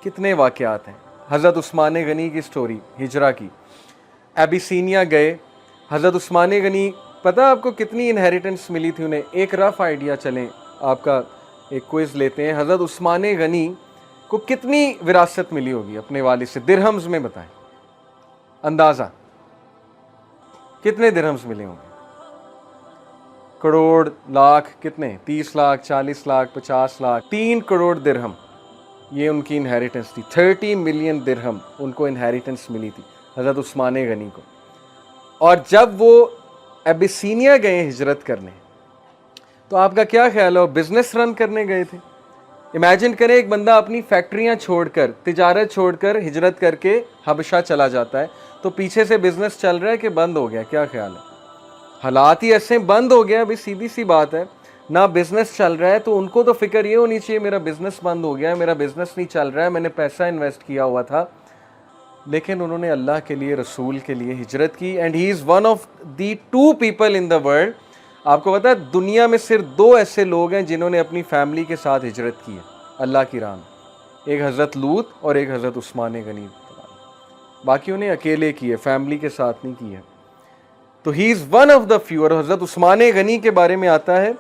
کتنے واقعات ہیں. حضرت عثمان غنی کی سٹوری ہجرہ کی. ایبیسینیا گئے. حضرت عثمان غنی پتہ آپ کو کتنی انہیریٹنس ملی تھی انہیں؟ ایک رف آئیڈیا چلیں آپ کا ایک کوئز لیتے ہیں. حضرت عثمان غنی کو کتنی وراثت ملی ہوگی اپنے والد سے؟ درہمز میں بتائیں اندازہ کتنے درہمز ملے ہوں گے؟ کروڑ، لاکھ، کتنے؟ 30 لاکھ، 40 لاکھ، 50 لاکھ. 3 کروڑ درہم یہ ان کی انہیریٹنس تھی. 30 ملین درہم ان کو انہیریٹنس ملی تھی حضرت عثمان غنی کو. اور جب وہ ایبیسینیا گئے ہجرت کرنے تو آپ کا کیا خیال ہے وہ بزنس رن کرنے گئے تھے؟ امیجن کریں ایک بندہ اپنی فیکٹریاں چھوڑ کر، تجارت چھوڑ کر ہجرت کر کے حبشہ چلا جاتا ہے تو پیچھے سے بزنس چل رہا ہے کہ بند ہو گیا؟ کیا خیال ہے؟ حالات ہی ایسے بند ہو گیا. ابھی سیدھی سی بات ہے، نہ بزنس چل رہا ہے تو ان کو تو فکر یہ ہونی چاہیے میرا بزنس بند ہو گیا ہے، میرا بزنس نہیں چل رہا ہے، میں نے پیسہ انویسٹ کیا ہوا تھا. لیکن انہوں نے اللہ کے لیے، رسول کے لیے ہجرت کی. And he is one of the 2 people in the world. آپ کو پتا ہے دنیا میں صرف 2 ایسے لوگ ہیں جنہوں نے اپنی فیملی کے ساتھ ہجرت کی ہے اللہ کی راہ میں. ایک حضرت لوط اور ایک حضرت عثمان غنی. باقیوں نے اکیلے کی ہے، فیملی کے ساتھ نہیں کی ہے. تو he is one of the few. اور حضرت عثمان غنی کے بارے میں آتا ہے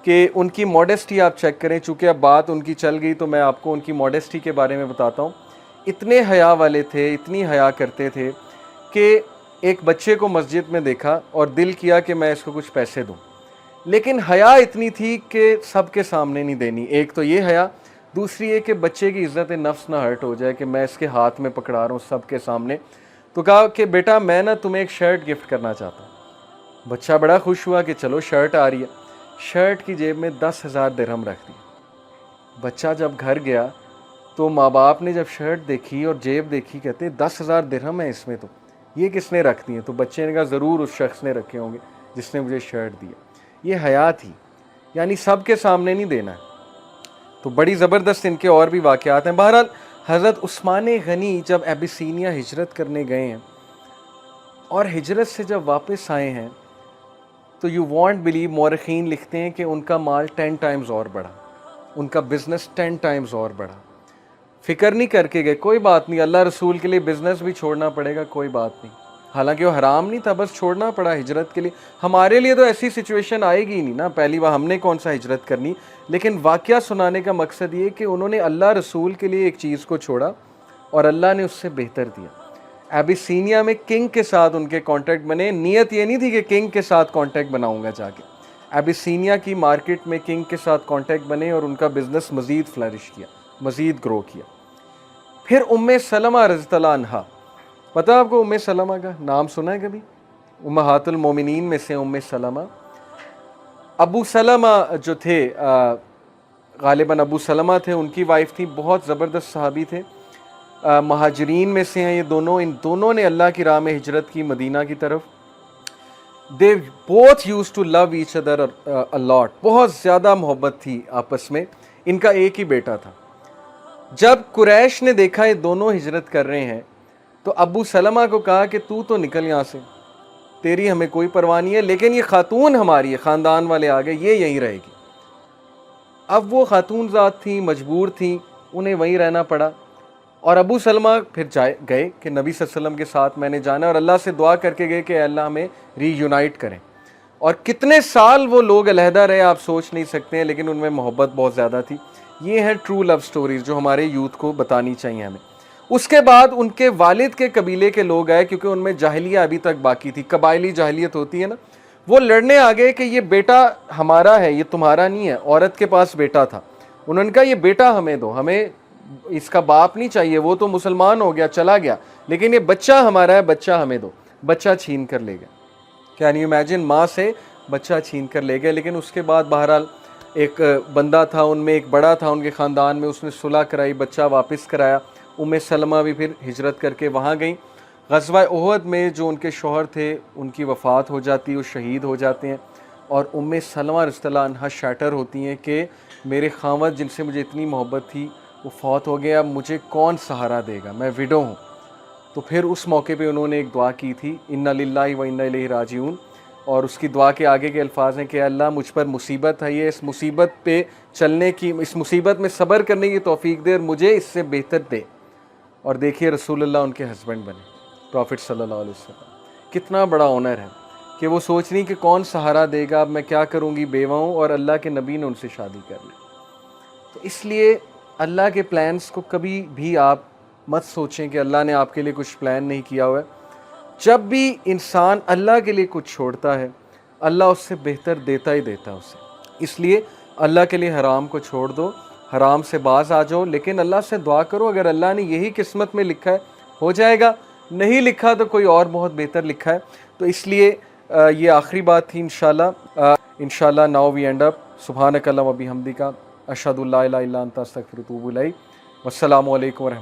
کہ ان کی ماڈسٹی آپ چیک کریں. چونکہ اب بات ان کی چل گئی تو میں آپ کو ان کی ماڈسٹی کے بارے میں بتاتا ہوں. اتنے حیا والے تھے، اتنی حیا کرتے تھے کہ ایک بچے کو مسجد میں دیکھا اور دل کیا کہ میں اس کو کچھ پیسے دوں. لیکن حیا اتنی تھی کہ سب کے سامنے نہیں دینی. ایک تو یہ حیا، دوسری یہ کہ بچے کی عزت نفس نہ ہرٹ ہو جائے کہ میں اس کے ہاتھ میں پکڑا رہا ہوں سب کے سامنے. تو کہا کہ بیٹا میں نا تمہیں ایک شرٹ گفٹ کرنا چاہتا ہوں. بچہ بڑا خوش ہوا کہ چلو شرٹ آ رہی ہے. شرٹ کی جیب میں 10,000 درہم رکھ دی. بچہ جب گھر گیا تو ماں باپ نے جب شرٹ دیکھی اور جیب دیکھی کہتے 10,000 درہم ہے اس میں، تو یہ کس نے رکھ دی ہیں؟ تو بچے نے کہا ضرور اس شخص نے رکھے ہوں گے جس نے مجھے شرٹ دیا. یہ حیا تھی، یعنی سب کے سامنے نہیں دینا ہے. تو بڑی زبردست ان کے اور بھی واقعات ہیں. بہرحال حضرت عثمان غنی جب ایبیسینیا ہجرت کرنے گئے ہیں اور ہجرت سے جب واپس آئے ہیں تو یو وانٹ بلیو، مورخین لکھتے ہیں کہ ان کا مال 10 ٹائمز اور بڑھا، ان کا بزنس 10 ٹائمز اور بڑھا. فکر نہیں کر کے گئے کوئی بات نہیں، اللہ رسول کے لیے بزنس بھی چھوڑنا پڑے گا کوئی بات نہیں. حالانکہ وہ حرام نہیں تھا، بس چھوڑنا پڑا ہجرت کے لیے. ہمارے لیے تو ایسی سچویشن آئے گی ہی نہیں نا، پہلی بار ہم نے کون سا ہجرت کرنی. لیکن واقعہ سنانے کا مقصد یہ کہ انہوں نے اللہ رسول کے لیے ایک چیز کو چھوڑا اور اللہ نے اس سے بہتر دیا. ایبیسینیا میں کنگ کے ساتھ ان کے کانٹیکٹ بنے. نیت یہ نہیں تھی کہ کنگ کے ساتھ کانٹیکٹ بناؤں گا جا کے. ایبیسینیا کی مارکیٹ میں کنگ کے ساتھ کانٹیکٹ بنے اور ان کا بزنس مزید فلرش کیا، مزید گرو کیا. پھر ام سلمہ رضی اللہ عنہا، پتہ آپ کو ام سلمہ کا نام سنا ہے کبھی؟ امہات المومنین میں سے ام سلمہ. ابو سلمہ جو تھے غالباً ابو سلمہ تھے، ان کی وائف تھی، بہت زبردست صحابی تھے، مہاجرین میں سے ہیں یہ دونوں. ان دونوں نے اللہ کی راہ میں ہجرت کی مدینہ کی طرف. they both used to love each other a lot. بہت زیادہ محبت تھی آپس میں. ان کا ایک ہی بیٹا تھا. جب قریش نے دیکھا یہ دونوں ہجرت کر رہے ہیں تو ابو سلمہ کو کہا کہ تو نکل یہاں سے، تیری ہمیں کوئی پرواہ نہیں ہے، لیکن یہ خاتون ہماری ہے، خاندان والے آ گئے، یہ یہیں رہے گی. اب وہ خاتون ذات تھیں، مجبور تھیں، انہیں وہیں رہنا پڑا. اور ابو سلمہ پھر گئے کہ نبی صلی اللہ علیہ وسلم کے ساتھ میں نے جانا، اور اللہ سے دعا کر کے گئے کہ اے اللہ ہمیں ری یونائٹ کریں. اور کتنے سال وہ لوگ علیحدہ رہے آپ سوچ نہیں سکتے ہیں، لیکن ان میں محبت بہت زیادہ تھی. یہ ہیں ٹرو لو سٹوریز جو ہمارے یوتھ کو بتانی چاہیے ہمیں. اس کے بعد ان کے والد کے قبیلے کے لوگ آئے، کیونکہ ان میں جاہلیہ ابھی تک باقی تھی، قبائلی جاہلیت ہوتی ہے نا. وہ لڑنے آ گئے کہ یہ بیٹا ہمارا ہے، یہ تمہارا نہیں ہے. عورت کے پاس بیٹا تھا، انہوں نے کہا یہ بیٹا ہمیں دو، ہمیں اس کا باپ نہیں چاہیے، وہ تو مسلمان ہو گیا چلا گیا، لیکن یہ بچہ ہمارا ہے، بچہ ہمیں دو. بچہ چھین کر لے گئے. کین یو امیجن، ماں سے بچہ چھین کر لے گئے. لیکن اس کے بعد بہرحال ایک بندہ تھا ان میں، ایک بڑا تھا ان کے خاندان میں، اس نے صلح کرائی، بچہ واپس کرایا. ام سلمہ بھی پھر ہجرت کر کے وہاں گئیں. غزوہ احد میں جو ان کے شوہر تھے ان کی وفات ہو جاتی، وہ شہید ہو جاتے ہیں، اور ام سلمہ رضی اللہ عنہا شیٹر ہوتی ہیں کہ میرے خاوند جن سے مجھے اتنی محبت تھی وہ فوت ہو گیا، اب مجھے کون سہارا دے گا، میں ویڈو ہوں. تو پھر اس موقع پہ انہوں نے ایک دعا کی تھی، انا للہ و انا الیہ راجعون. اور اس کی دعا کے آگے کے الفاظ ہیں کہ اللہ مجھ پر مصیبت ہے یہ، اس مصیبت پہ چلنے کی، اس مصیبت میں صبر کرنے کی توفیق دے اور مجھے اس سے بہتر دے. اور دیکھیے رسول اللہ ان کے ہسبینڈ بنے، پروفٹ صلی اللہ علیہ وسلم. کتنا بڑا آنر ہے کہ وہ سوچ رہی کہ کون سہارا دے گا، اب میں کیا کروں گی، بیوہ ہوں، اور اللہ کے نبی نے ان سے شادی کر لی. تو اس لیے اللہ کے پلانس کو کبھی بھی آپ مت سوچیں کہ اللہ نے آپ کے لیے کچھ پلان نہیں کیا ہوا ہے. جب بھی انسان اللہ کے لیے کچھ چھوڑتا ہے اللہ اس سے بہتر دیتا ہی دیتا ہے اسے. اس لیے اللہ کے لیے حرام کو چھوڑ دو، حرام سے باز آ جاؤ، لیکن اللہ سے دعا کرو اگر اللہ نے یہی قسمت میں لکھا ہے ہو جائے گا، نہیں لکھا تو کوئی اور بہت بہتر لکھا ہے. تو اس لیے یہ آخری بات تھی انشاءاللہ. ناؤ وی اینڈ اپ. سبحانک اللہم و بحمدک، اشہد ان لا الہ الا انت استغفرک و اتوب الیک. والسلام علیکم ورحمۃ